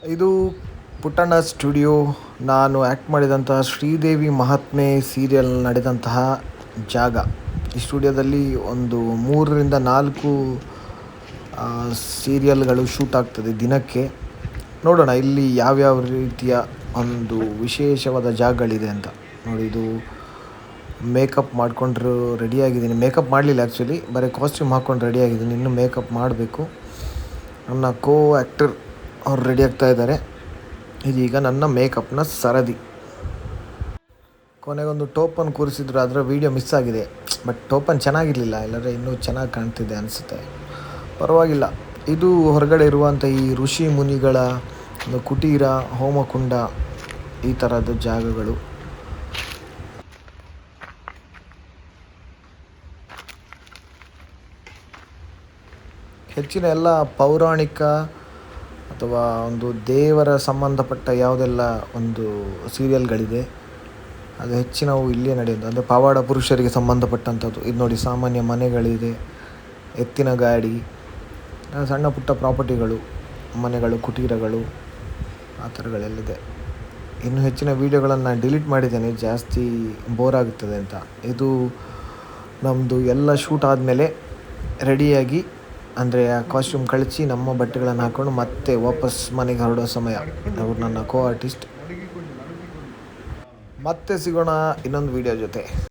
ಇದು ಪುಟ್ಟಣ್ಣ ಸ್ಟುಡಿಯೋ. ನಾನು ಆ್ಯಕ್ಟ್ ಮಾಡಿದಂತಹ ಶ್ರೀದೇವಿ ಮಹಾತ್ಮೆ ಸೀರಿಯಲ್ ನಡೆದಂತಹ ಜಾಗ. ಈ ಸ್ಟುಡಿಯೋದಲ್ಲಿ ಒಂದು 3-4 ಸೀರಿಯಲ್ಗಳು ಶೂಟ್ ಆಗ್ತದೆ ದಿನಕ್ಕೆ. ನೋಡೋಣ ಇಲ್ಲಿ ಯಾವ್ಯಾವ ರೀತಿಯ ಒಂದು ವಿಶೇಷವಾದ ಜಾಗಗಳಿದೆ ಅಂತ. ನೋಡಿ, ಇದು ಮೇಕಪ್ ಮಾಡಿಕೊಂಡ್ರು ರೆಡಿಯಾಗಿದ್ದೀನಿ. ಮೇಕಪ್ ಮಾಡಲಿಲ್ಲ ಆ್ಯಕ್ಚುಲಿ, ಬರೀ ಕಾಸ್ಟ್ಯೂಮ್ ಹಾಕ್ಕೊಂಡು ರೆಡಿಯಾಗಿದ್ದೀನಿ. ಇನ್ನೂ ಮೇಕಪ್ ಮಾಡಬೇಕು. ನನ್ನ ಕೋ ಆ್ಯಕ್ಟರ್ ಅವ್ರು ರೆಡಿ ಆಗ್ತಾ ಇದ್ದಾರೆ. ಇದೀಗ ನನ್ನ ಮೇಕಪ್ನ ಸರದಿ. ಕೊನೆಗೊಂದು ಟೋಪನ್ ಕೂರಿಸಿದ್ರು, ಅದರ ವೀಡಿಯೋ ಮಿಸ್ ಆಗಿದೆ. ಬಟ್ ಟೋಪನ್ ಚೆನ್ನಾಗಿರಲಿಲ್ಲ, ಇಲ್ಲದ್ರೆ ಇನ್ನೂ ಚೆನ್ನಾಗಿ ಕಾಣ್ತಿದೆ ಅನಿಸುತ್ತೆ. ಪರವಾಗಿಲ್ಲ. ಇದು ಹೊರಗಡೆ ಇರುವಂಥ ಈ ಋಷಿ ಮುನಿಗಳ ಒಂದು ಕುಟೀರ, ಹೋಮಕುಂಡ, ಈ ಥರದ ಜಾಗಗಳು. ಹೆಚ್ಚಿನ ಎಲ್ಲ ಪೌರಾಣಿಕ ಅಥವಾ ಒಂದು ದೇವರ ಸಂಬಂಧಪಟ್ಟ ಯಾವುದೆಲ್ಲ ಒಂದು ಸೀರಿಯಲ್ಗಳಿದೆ, ಅದು ಹೆಚ್ಚಿನವು ಇಲ್ಲೇ ನಡೆಯೋದು. ಅಂದರೆ ಪವಾಡ ಪುರುಷರಿಗೆ ಸಂಬಂಧಪಟ್ಟಂಥದ್ದು. ಇದು ನೋಡಿ, ಸಾಮಾನ್ಯ ಮನೆಗಳಿದೆ, ಎತ್ತಿನ ಗಾಡಿ, ಸಣ್ಣ ಪುಟ್ಟ ಪ್ರಾಪರ್ಟಿಗಳು, ಮನೆಗಳು, ಕುಟೀರಗಳು, ಆ ಥರಗಳೆಲ್ಲಿದೆ. ಇನ್ನು ಹೆಚ್ಚಿನ ವೀಡಿಯೋಗಳನ್ನು ಡಿಲೀಟ್ ಮಾಡಿದ್ದೇನೆ, ಜಾಸ್ತಿ ಬೋರ್ ಆಗುತ್ತದೆ ಅಂತ. ಇದು ನಮ್ಮದು ಎಲ್ಲ ಶೂಟ್ ಆದಮೇಲೆ ರೆಡಿಯಾಗಿ, ಅಂದರೆ ಆ ಕಾಸ್ಟ್ಯೂಮ್ ಕಳಿಸಿ ನಮ್ಮ ಬಟ್ಟೆಗಳನ್ನು ಹಾಕ್ಕೊಂಡು ಮತ್ತೆ ವಾಪಸ್ ಮನೆಗೆ ಹೊರಡೋ ಸಮಯ. ಅವರು ನನ್ನ ಕೋ ಆರ್ಟಿಸ್ಟ್. ಮತ್ತೆ ಸಿಗೋಣ ಇನ್ನೊಂದು ವೀಡಿಯೋ ಜೊತೆ.